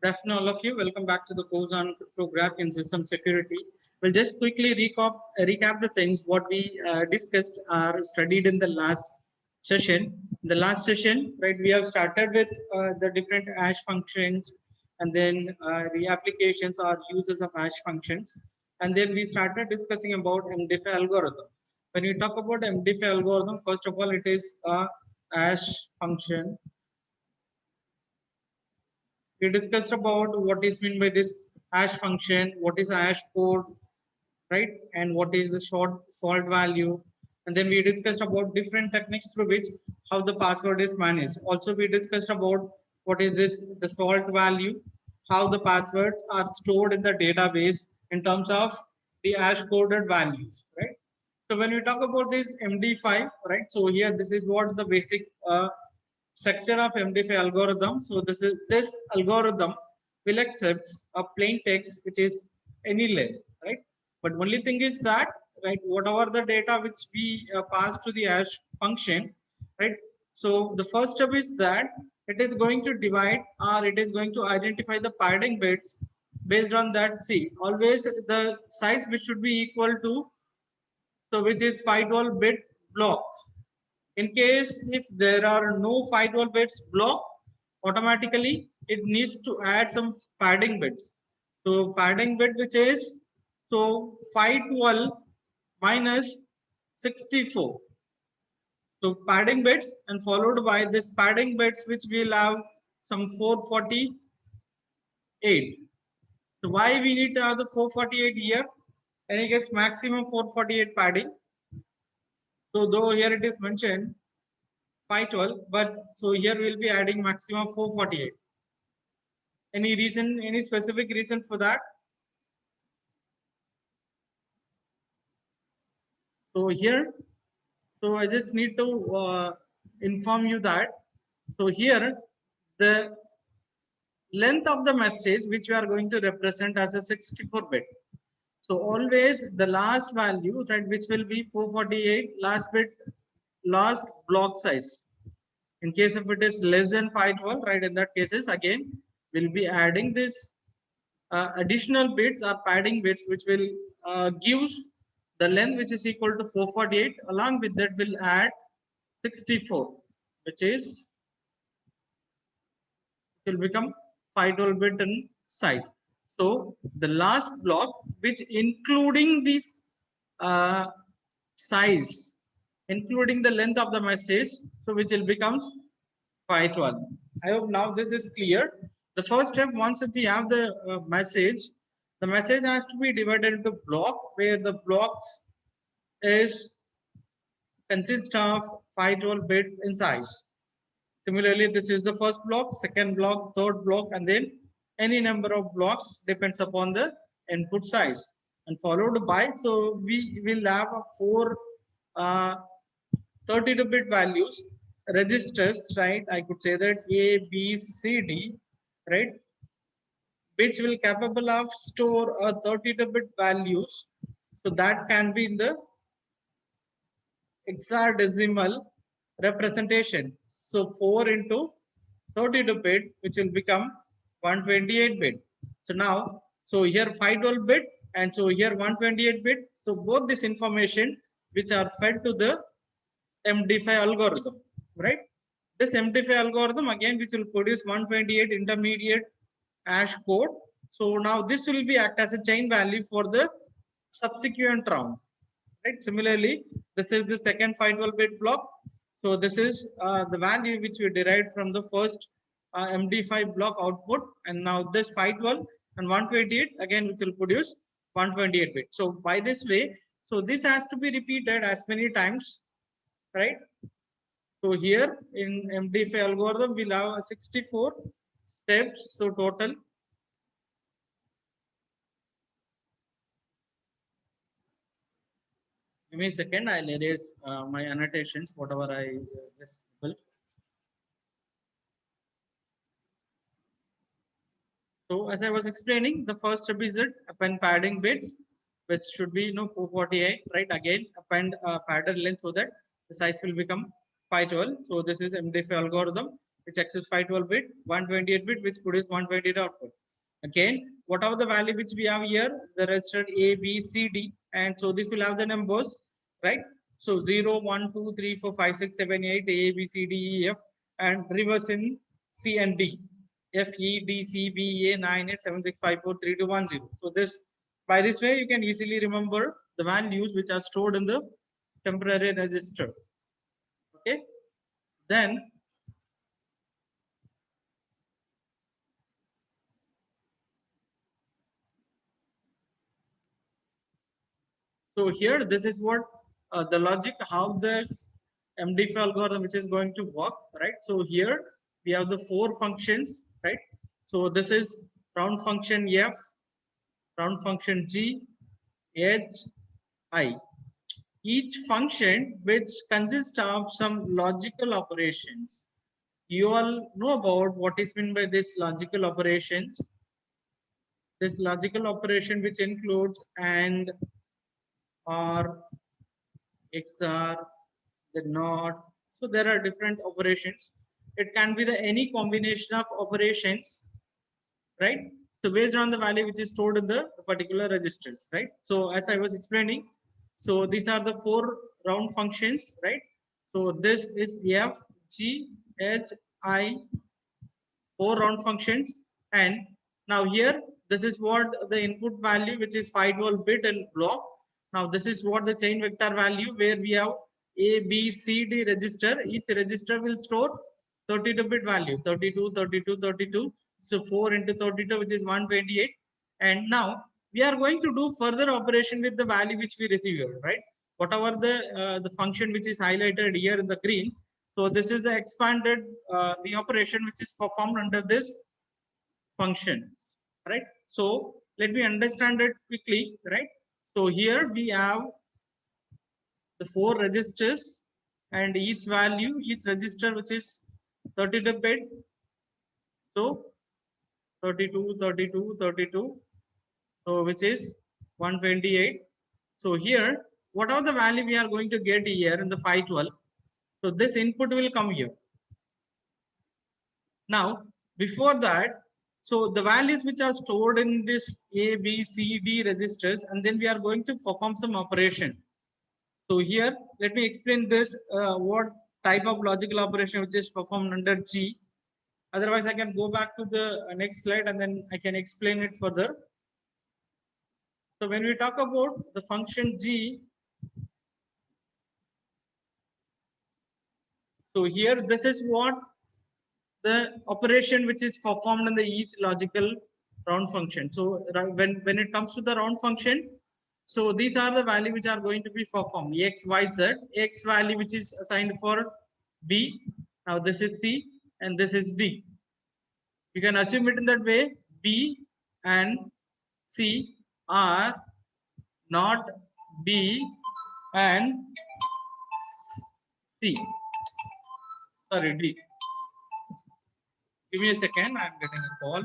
Good afternoon, all of you. Welcome back to the course on cryptography and system security. We'll just quickly recap the things what we discussed or studied in the last session. In the last session, right, we have started with the different hash functions and then the applications or uses of hash functions. And then we started discussing about MD5 algorithm. When you talk about MD5 algorithm, first of all, it is a hash function. We discussed about what is meant by this hash function, what is a hash code, right, and what is the short salt value. And then we discussed about different techniques through which how the password is managed. Also we discussed about what is this the salt value, how the passwords are stored in the database in terms of the hash coded values, right. So when we talk about this MD5, right, so here this is what the basic structure of MD5 algorithm. So this algorithm will accept a plain text which is any length, right? But only thing is that, right, whatever the data which we pass to the hash function, right? So the first step is that it is going to divide or it is going to identify the padding bits based on that. See, always the size which should be equal to, so which is 512 bit block. In case if there are no 512 bits block, automatically it needs to add some padding bits. So padding bit which is so 512 minus 64. So padding bits and followed by this padding bits which will have some 448. So why we need to have the 448 here? And I guess maximum 448 padding. So though here it is mentioned 512, but so here we'll be adding maximum 448. Any reason, any specific reason for that? So here, so I just need to inform you that, so here the length of the message which we are going to represent as a 64 bit. So always the last value, right, which will be 448, last bit, last block size. In case if it is less than 512, right, in that cases again we'll be adding this additional bits or padding bits which will gives the length which is equal to 448. Along with that will add 64, which is will become 512 bit in size. So the last block which including this uh, size, including the length of the message, so which will becomes 512. I hope now this is clear. The first step, once if we have the the message has to be divided into block where the blocks is consist of 512 bit in size. Similarly, this is the first block, second block, third block, and then any number of blocks depends upon the input size. And followed by, so we will have a four uh, 32-bit values registers, right? I could say that A, B, C, D, right? Which will capable of store a 32-bit values. So that can be in the hexadecimal representation. So 4 into 32 bit, which will become 128 bit. So now, so here 512 bit and so here 128 bit. So both this information which are fed to the MD5 algorithm, right? This MD5 algorithm again, which will produce 128 intermediate hash code. So now this will be act as a chain value for the subsequent round, right? Similarly, this is the second 512 bit block. So this is the value which we derived from the first MD5 block output, and now this 512 and 128 again, which will produce 128 bit. So by this way, so this has to be repeated as many times, right? So here in MD5 algorithm, we'll have 64 steps. So total. Give me a second. I'll erase my annotations, whatever I just built. So as I was explaining, the first step is that append padding bits, which should be 448, right? Again, append padded length so that the size will become 512. So this is MD5 algorithm. which accepts 512 bit, 128 bit, which produces 128 output. Again, whatever the value which we have here, the register A, B, C, D, and so this will have the numbers, right? So 0, 1, 2, 3, 4, 5, 6, 7, 8, A, B, C, D, E, F, and reverse in C and D. F, E, D, C, B, A, 9, 8, 7, 6, 5, 4, 3, 2, 1, 0. So this, by this way, you can easily remember the values which are stored in the temporary register. Okay. Then so here, this is what the logic, how this MD5 algorithm which is going to work, right? So here we have the four functions, right? So this is round function F, round function G, H, I. Each function which consists of some logical operations. You all know about what is meant by this logical operations. This logical operation which includes AND, OR, XR, the NOT. So there are different operations. It can be the any combination of operations, right? So based on the value which is stored in the particular registers, right? So as I was explaining, so these are the four round functions, right? So this is F, G, H, I, four round functions. And now here, this is what the input value, which is 512 bit and block. Now this is what the chain vector value, where we have A, B, C, D register. Each register will store 32-bit value, 32, 32, 32. So 4 into 32, which is 128. And now we are going to do further operation with the value which we receive here, right? Whatever the function which is highlighted here in the green. So this is the expanded the operation which is performed under this function, right? So let me understand it quickly, right? So here we have the four registers, and each value, each register which is 32 bit. So 32, 32, 32. So which is 128. So here, what are the value we are going to get here in the 512? So this input will come here. Now, before that, so the values which are stored in this A, B, C, D registers, and then we are going to perform some operation. So here, let me explain this, what type of logical operation which is performed under G. Otherwise, I can go back to the next slide and then I can explain it further. So when we talk about the function G, so here, this is what the operation which is performed in the each logical round function. So when it comes to the round function, so these are the value which are going to be performed: x, y, z. X value which is assigned for B. Now this is C and this is D. You can assume it in that way. B and C are not B and C. Sorry, D. Give me a second. I'm getting a call.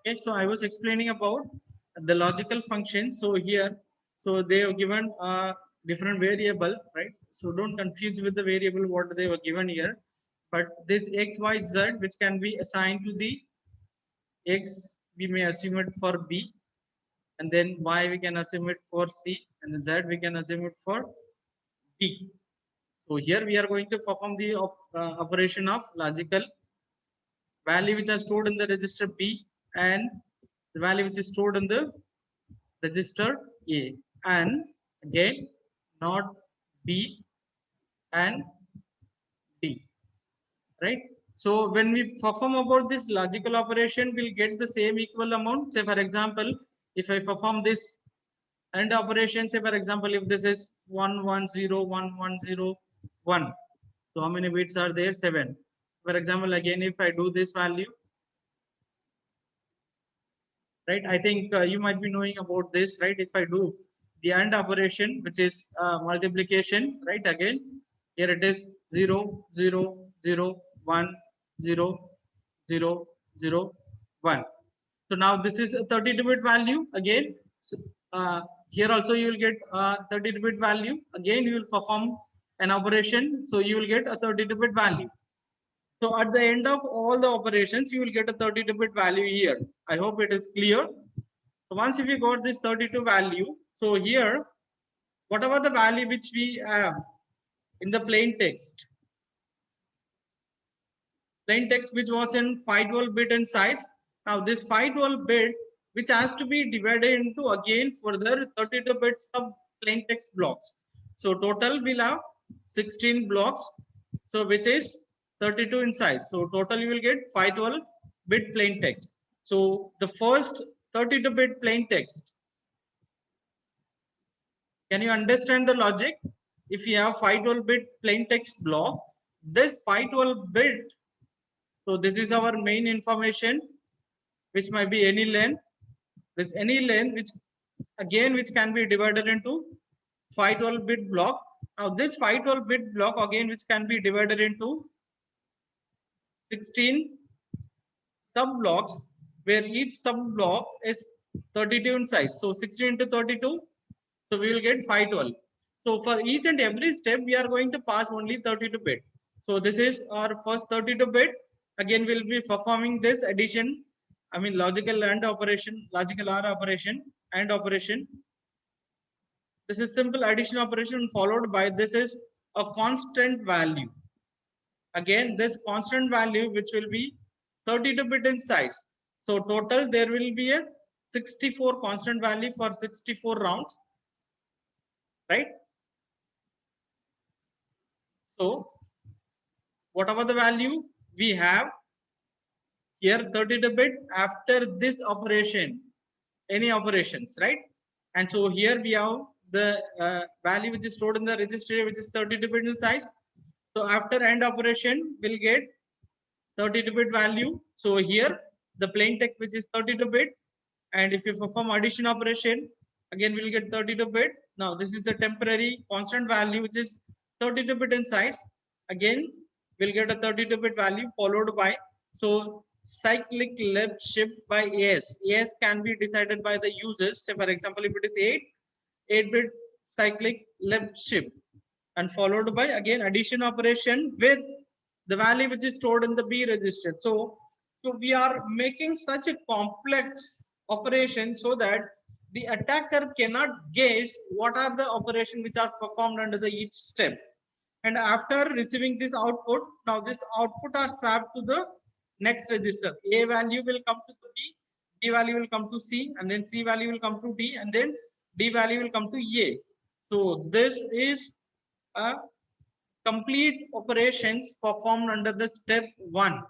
Okay, so I was explaining about the logical function. So here, so they have given a different variable, right? So don't confuse with the variable what they were given here. But this x, y, z, which can be assigned to the x, we may assume it for b, and then Y we can assume it for C, and the Z we can assume it for D. So here we are going to perform the operation of logical value which are stored in the register B and the value which is stored in the register A, and again not B and D, right? So when we perform about this logical operation, we'll get the same equal amount. Say for example, if I perform this AND operation, say for example, if this is 1 1 0 1 1 0 1, so how many bits are there? 7. For example, again, if I do this value, right? I think you might be knowing about this, right? If I do the AND operation, which is multiplication, right? Again, here it is 0 0 0 1 0 0 0 1. So now this is a 32-bit value again. So, here also you will get a 32-bit value. Again, you will perform an operation, so you will get a 32-bit value. So at the end of all the operations, you will get a 32-bit value here. I hope it is clear. So once if you got this 32 value, so here, whatever the value which we have in the plain text which was in 512 bit in size. Now this 512 bit which has to be divided into again further 32-bit sub plain text blocks. So total we'll have 16 blocks. So which is 32 in size. So total you will get 512-bit plain text. So the first 32-bit plain text. Can you understand the logic? If you have 512-bit plain text block, this 512-bit, so this is our main information, which might be any length. This any length, which again, which can be divided into 512-bit block. Now this 512-bit block again, which can be divided into 16 sub blocks, where each sub block is 32 in size. So 16 into 32. So we will get 512. So for each and every step, we are going to pass only 32-bit. So this is our first 32-bit. Again, we'll be performing this addition. I mean, logical AND operation, logical OR operation, AND operation. This is simple addition operation followed by this is a constant value. Again, this constant value, which will be 32-bit in size. So total, there will be a 64 constant value for 64 rounds, right? So whatever the value we have here 32-bit after this operation, any operations, right? And so here we have the value which is stored in the register, which is 32-bit in size. So after AND operation, we'll get 32-bit value. So here the plain text which is 32-bit, and if you perform addition operation, again we'll get 32-bit. Now this is the temporary constant value which is 32-bit in size. Again we'll get a 32-bit value followed by, so cyclic left shift by AS. AS can be decided by the users. Say for example, if it is 8-bit cyclic left shift, and followed by again addition operation with the value which is stored in the B register. So we are making such a complex operation so that the attacker cannot guess what are the operations which are performed under the each step. And after receiving this output, now this output are swapped to the next register. A value will come to the B, B value will come to C, and then C value will come to D, and then D value will come to A. So this is a complete operations performed under the step 1.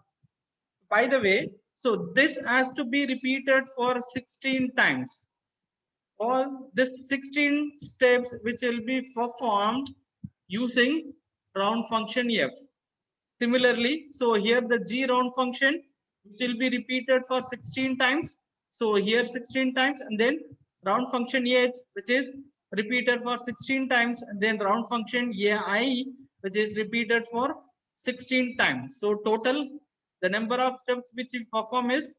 By the way, so this has to be repeated for 16 times. All this 16 steps which will be performed using round function f. Similarly, so here the g round function which will be repeated for 16 times. So here 16 times, and then round function h which is repeated for 16 times, and then round function ai which is repeated for 16 times. So total the number of steps which we perform is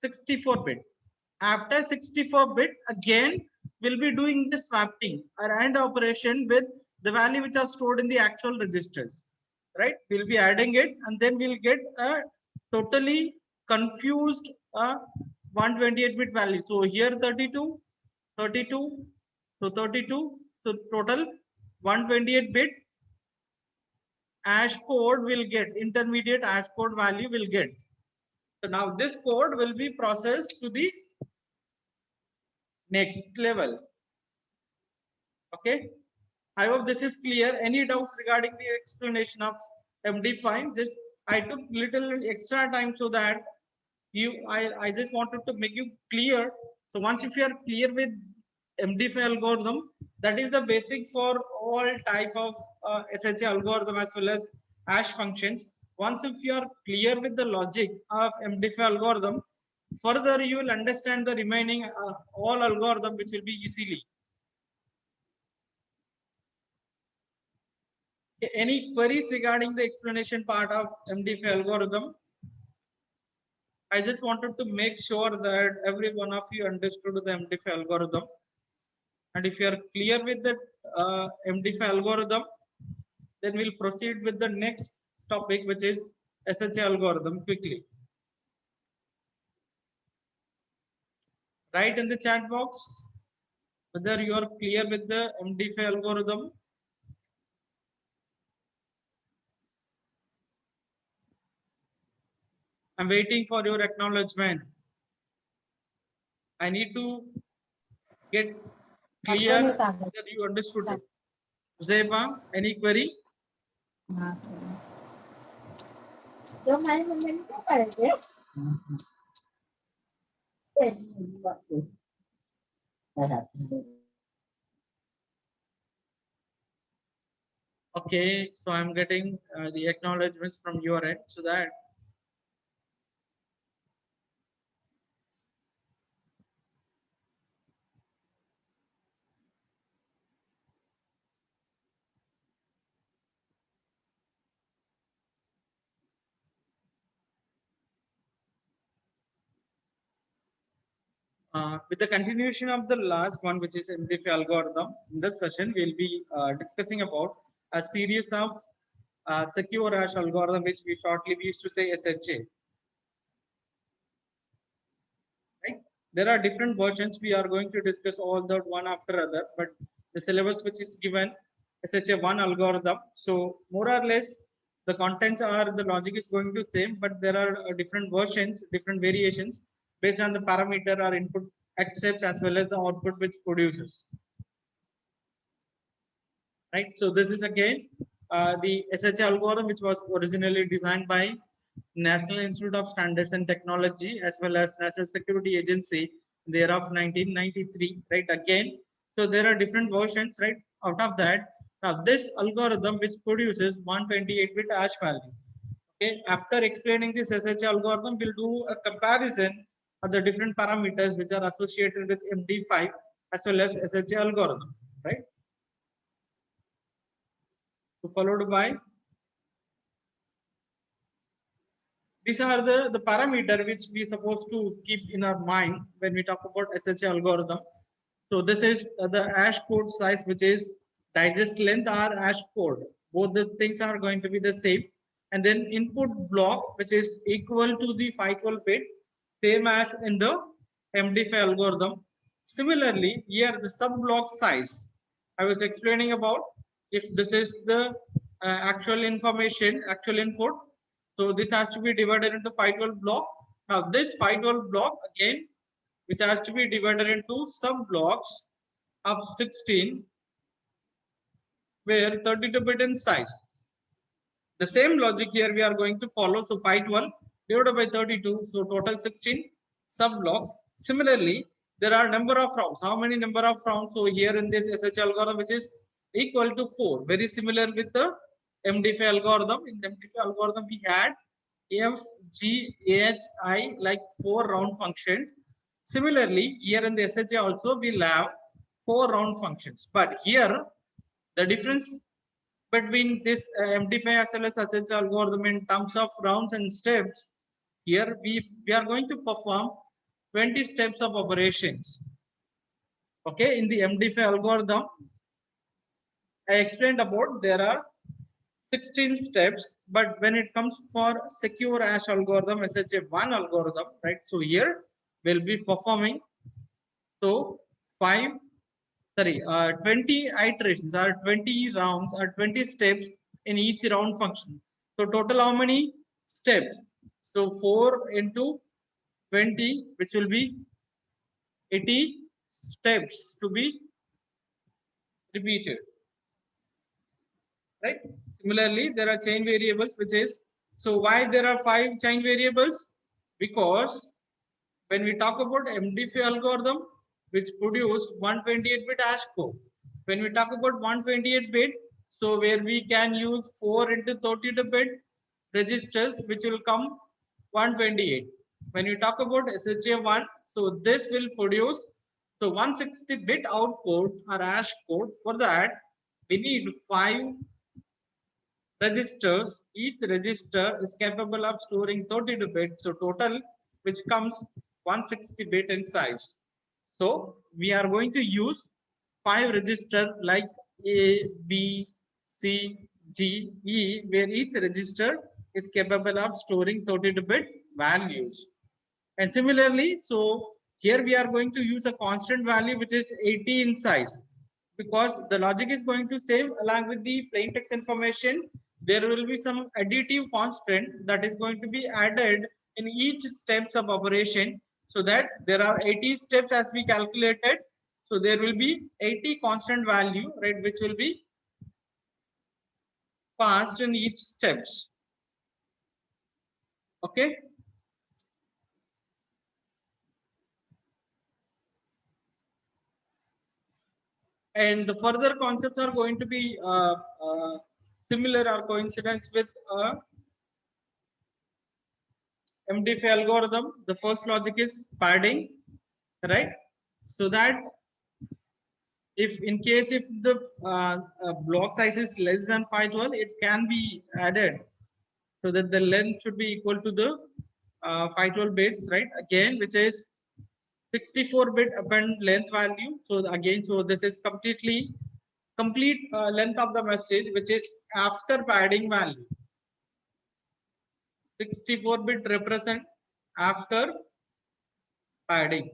64-bit. After 64-bit, again we'll be doing the swapping or AND operation with the value which are stored in the actual registers, right? We'll be adding it, and then we'll get a totally confused 128-bit value. So here 32, 32. So 32. So total 128 bit hash code will get, intermediate hash code value will get. So now this code will be processed to the next level. Okay. I hope this is clear. Any doubts regarding the explanation of MD5? Just I took little extra time so that I just wanted to make you clear. So once if you are clear with MD5 algorithm, that is the basic for all type of SHA algorithm as well as hash functions. Once if you are clear with the logic of MD5 algorithm, further you will understand the remaining all algorithm which will be easily. Any queries regarding the explanation part of MD5 algorithm? I just wanted to make sure that every one of you understood the MD5 algorithm. And if you are clear with the MD5 algorithm, then we'll proceed with the next topic, which is SHA algorithm quickly. Write in the chat box whether you are clear with the MD5 algorithm. I'm waiting for your acknowledgement. I need to get clear whether you understood it. Uzaiba, any query? Okay, so I'm getting the acknowledgements from your end, so that with the continuation of the last one, which is MDF algorithm, in this session we'll be discussing about a series of secure hash algorithm, which we shortly we used to say SHA. Right? There are different versions. We are going to discuss all that one after other, but the syllabus which is given SHA one algorithm. So more or less, the contents are the logic is going to same, but there are different versions, different variations based on the parameter or input accepts as well as the output which produces. Right. So this is again the SHA algorithm, which was originally designed by National Institute of Standards and Technology as well as National Security Agency in the year of 1993. Right. Again, so there are different versions. Right. Out of that, now this algorithm which produces 128-bit hash value. Okay. After explaining this SHA algorithm, we'll do a comparison of the different parameters which are associated with MD5 as well as SHA algorithm. Right. So followed by these are the parameter which we supposed to keep in our mind when we talk about SHA algorithm. So this is the hash code size, which is digest length or hash code. Both the things are going to be the same. And then input block, which is equal to the 512 bit, same as in the MD5 algorithm. Similarly, here the sub block size. I was explaining about if this is the actual information, actual input. So this has to be divided into 512 block. Now this 512 block again, which has to be divided into sub blocks of 16, where 32-bit in size. The same logic here we are going to follow. So 512 divided by 32, so total 16 sub blocks. Similarly, there are number of rounds. How many number of rounds? So here in this SH algorithm, which is equal to 4. Very similar with the MD5 algorithm. In the MD5 algorithm, we had F, G, H, I like 4 round functions. Similarly, here in the SHA also we'll have 4 round functions. But here the difference between this MD5 as well as SHA algorithm in terms of rounds and steps, here we are going to perform 20 steps of operations. Okay, in the MD5 algorithm, I explained about there are 16 steps, but when it comes for secure hash algorithm, SHA1 algorithm, right? So here we'll be performing so 5, sorry, 20 iterations or 20 rounds or 20 steps in each round function. So total how many steps? So 4 into 20, which will be 80 steps to be repeated, right? Similarly, there are chain variables, which is, so why there are 5 chain variables? Because when we talk about MD5 algorithm, which produced 128-bit hash code, when we talk about 128-bit, so where we can use 4 into 32-bit registers, which will come 128. When you talk about SHA1, so this will produce so 160-bit output or hash code. For that, we need 5 registers. Each register is capable of storing 32 bits. So total, which comes 160 bit in size. So we are going to use 5 register like A, B, C, G, E, where each register is capable of storing 32 bit values. And similarly, so here we are going to use a constant value which is 80 in size, because the logic is going to save along with the plain text information. There will be some additive constant that is going to be added in each steps of operation, so that there are 80 steps as we calculated. So there will be 80 constant value, right, which will be passed in each steps. Okay. And the further concepts are going to be similar or coincidence with MD5 algorithm. The first logic is padding, right? So that if in case if the block size is less than 512, it can be added so that the length should be equal to the 512 bits, right? Again, which is 64-bit append length value. So again, so this is complete length of the message, which is after padding value. 64-bit represent after padding.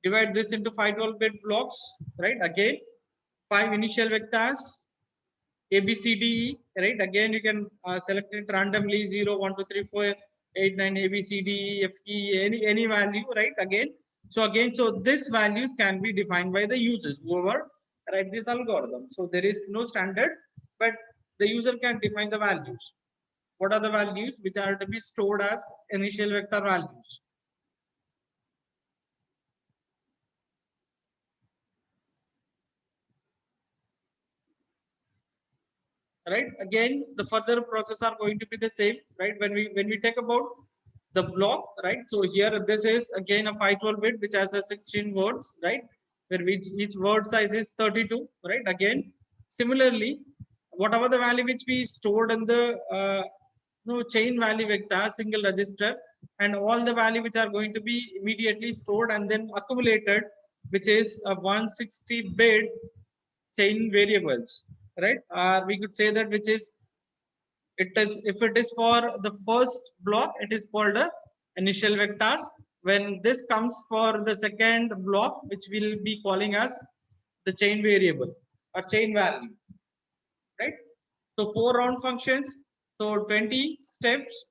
Divide this into 512-bit blocks, right? Again, 5 initial vectors, A, B, C, D, E, right? Again, you can select it randomly 0, 1, 2, 3, 4, 8, 9, A, B, C, D, E, F, E, any value, right? Again, so this values can be defined by the users, whoever write this algorithm. So there is no standard, but the user can define the values. What are the values which are to be stored as initial vector values? Right, again the further process are going to be the same, right? When we take about the block, right? So here this is again a 512-bit which has a 16 words, right? Where each word size is 32, right? Again, similarly, whatever the value which we stored in the chain value vector single register, and all the value which are going to be immediately stored and then accumulated, which is a 160-bit chain variables, right? We could say that which is, it is, if it is for the first block, it is called a initial vectors. When this comes for the second block, which will be calling as the chain variable or chain value, right? So 4 round functions, so 20 steps,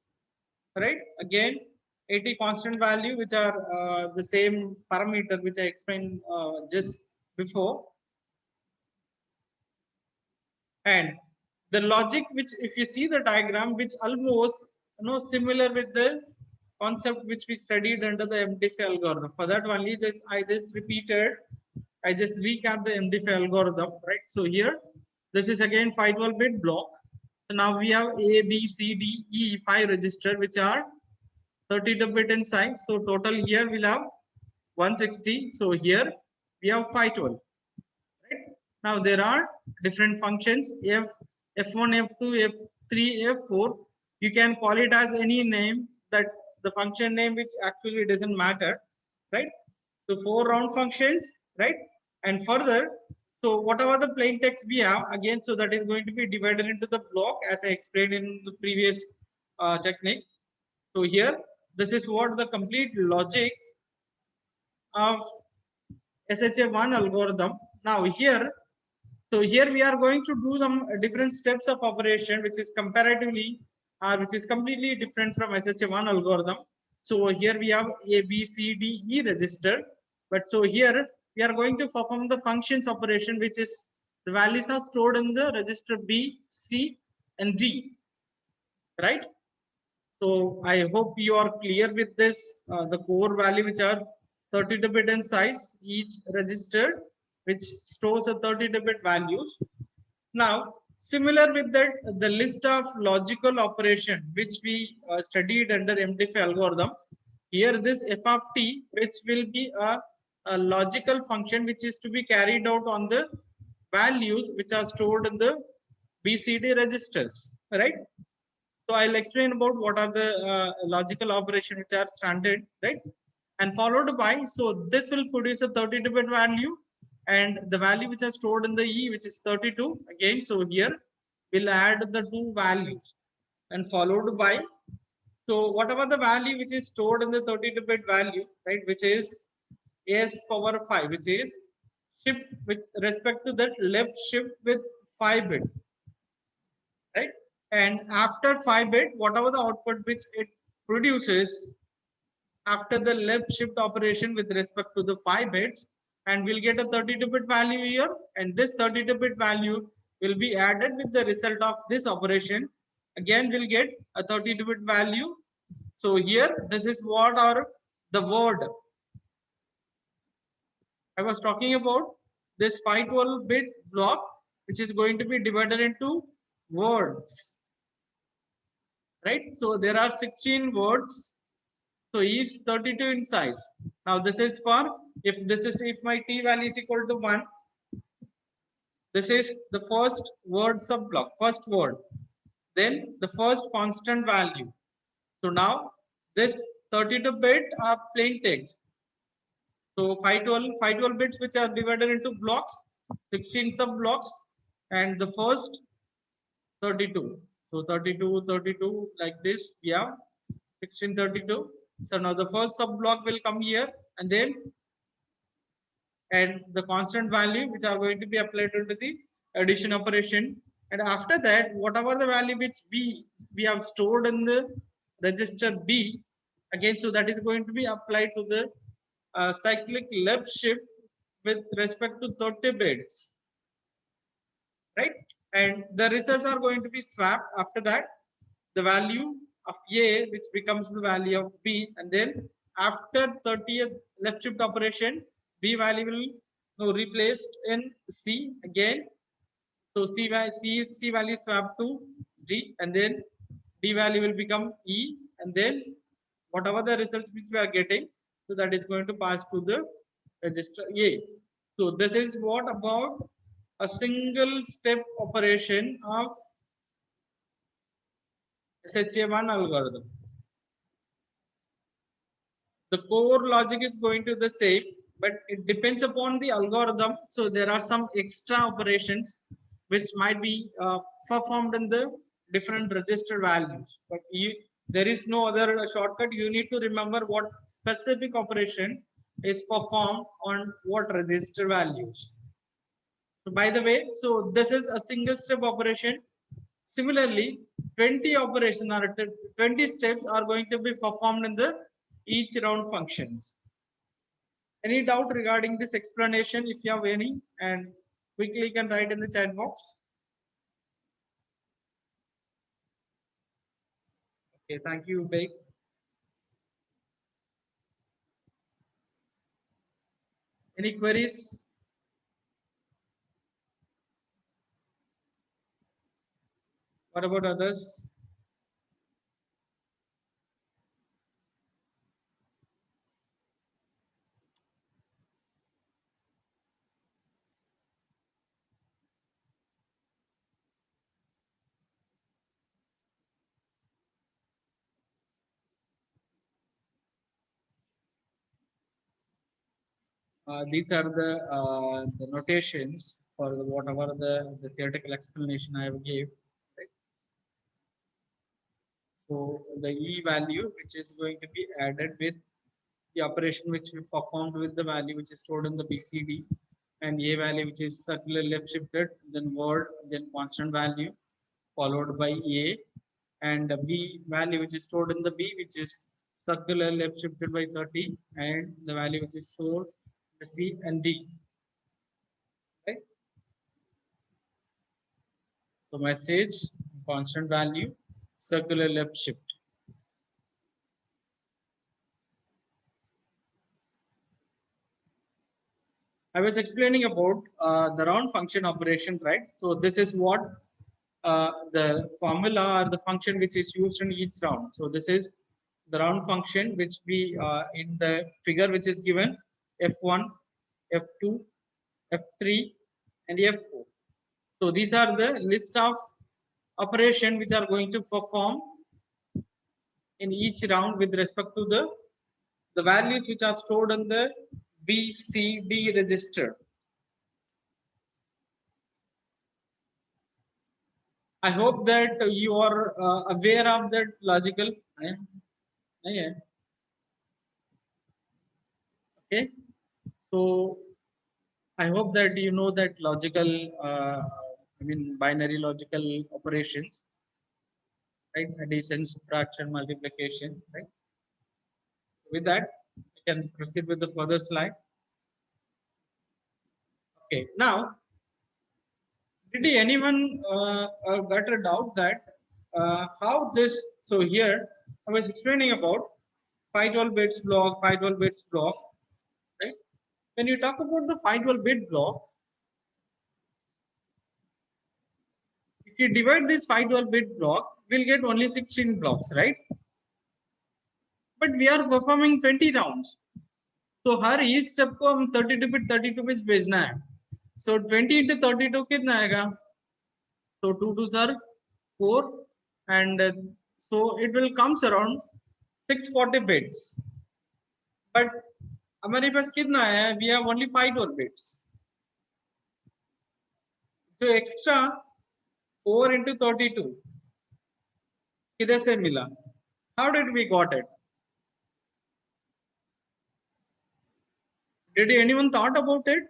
right? Again, 80 constant value, which are the same parameter which I explained just before. And the logic, which if you see the diagram, which almost similar with the concept which we studied under the MD5 algorithm. For that only I just repeated, I just recap the MD5 algorithm, right? So here this is again 512-bit block. So now we have A, B, C, D, E 5 register which are 32-bit in size. So total here we'll have 160. So here we have 512. Right? Now there are different functions F1, F2, F3, F4. You can call it as any name, that the function name which actually doesn't matter, right? So 4 round functions, right? And further, so whatever the plain text we have, again, so that is going to be divided into the block as I explained in the previous technique. So here, this is what the complete logic of SHA1 algorithm. Now here, so here we are going to do some different steps of operation, which is comparatively, which is completely different from SHA1 algorithm. So here we have A, B, C, D, E registered. But so here we are going to perform the functions operation, which is the values are stored in the register B, C, and D, right? So I hope you are clear with this. The core value, which are 32-bit in size, each registered, which stores a 32-bit values. Now, similar with that, the list of logical operation, which we studied under MD5 algorithm. Here, this f of t, which will be a logical function, which is to be carried out on the values which are stored in the BCD registers, right? So I'll explain about what are the logical operation which are standard, right? And followed by, so this will produce a 32-bit value, and the value which are stored in the E, which is 32. Again, so here we'll add the two values, and followed by, so whatever the value which is stored in the 32-bit value, right, which is S power 5, which is shift with respect to that left shift with 5-bit, right? And after 5-bit, whatever the output which it produces after the left shift operation with respect to the 5 bits, and we'll get a 32-bit value here, and this 32-bit value will be added with the result of this operation. Again, we'll get a 32-bit value. So here, this is what are the word I was talking about, this 512-bit block, which is going to be divided into words, right? So there are 16 words. So each 32 in size. Now this is for, if my t value is equal to 1, this is the first word sub block, first word, then the first constant value. So now this 32-bit are plain text. So 512 bits which are divided into blocks, 16 sub blocks, and the first 32. So 32, 32 like this, we have 1632. So now the first sub block will come here, and then and the constant value which are going to be applied to the addition operation, and after that whatever the value which we have stored in the register B, again, so that is going to be applied to the cyclic left shift with respect to 30 bits, right? And the results are going to be swapped. After that, the value of A, which becomes the value of B, and then after 30th left shift operation, B value will replaced in C again. So C value swapped to D, and then D value will become E, and then whatever the results which we are getting, so that is going to pass to the register A. So this is what about a single step operation of SHA1 algorithm. The core logic is going to the same, but it depends upon the algorithm. So there are some extra operations which might be performed in the different register values. But there is no other shortcut. You need to remember what specific operation is performed on what register values. So by the way, so this is a single step operation. Similarly, 20 operations or 20 steps are going to be performed in the each round functions. Any doubt regarding this explanation? If you have any, and quickly you can write in the chat box. Okay, thank you, Bake. Any queries? What about others? These are the notations for whatever the theoretical explanation I have gave. Right? So the E value which is going to be added with the operation which we performed with the value which is stored in the BCD, and A value which is circular left shifted, then word, then constant value, followed by A, and B value which is stored in the B, which is circular left shifted by 30, and the value which is stored in the C and D. Right? So message, constant value, circular left shift. I was explaining about the round function operation, right? So this is what the formula or the function which is used in each round. So this is the round function which we in the figure which is given F1, F2, F3, and F4. So these are the list of operation which are going to perform in each round with respect to the values which are stored in the BCD register. I hope that you are aware of that logical. Yeah. Okay. So I hope that you know that logical, I mean binary logical operations, right? Addition, subtraction, multiplication, right? With that, we can proceed with the further slide. Okay. Now, did anyone got a doubt that how this? So here I was explaining about 512 bits block, 512 bits block, right? When you talk about the 512 bit block, if you divide this 512 bit block, we'll get only 16 blocks, right? But we are performing 20 rounds. So her each step को हम 32 bit 32 bits भेजना है. So 20 into 32 कितना आएगा? So 2 2s are 4, and so it will comes around 640 bits. But हमारे पास कितना है? We have only 512 bits. So extra 4 into 32 किधर से मिला? How did we got it? Did anyone thought about it?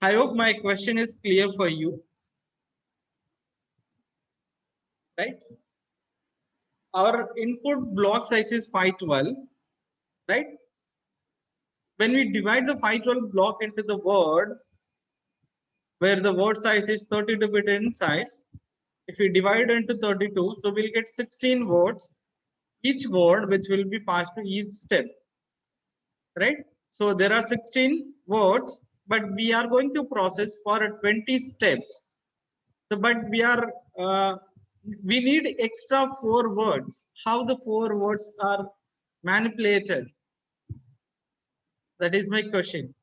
I hope my question is clear for you, right? Our input block size is 512, right? When we divide the 512 block into the word, where the word size is 32 bit in size, if we divide into 32, so we'll get 16 words, each word which will be passed to each step, right? So there are 16 words, but we are going to process for 20 steps. So, but we need extra 4 words. How the 4 words are manipulated? That is my question.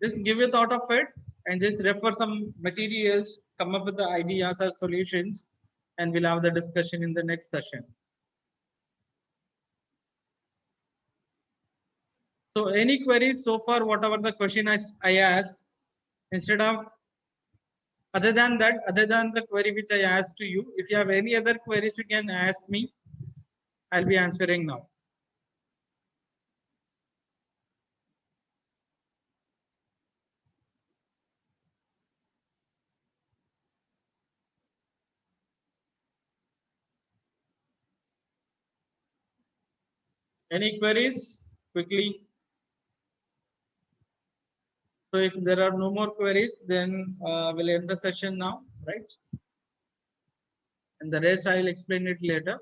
Just give a thought of it and just refer some materials, come up with the ideas or solutions, and we'll have the discussion in the next session. So any queries so far, whatever the question I asked, instead of other than that, other than the query which I asked to you, if you have any other queries, you can ask me. I'll be answering now. Any queries quickly? So if there are no more queries, then we'll end the session now, right? And the rest I'll explain it later.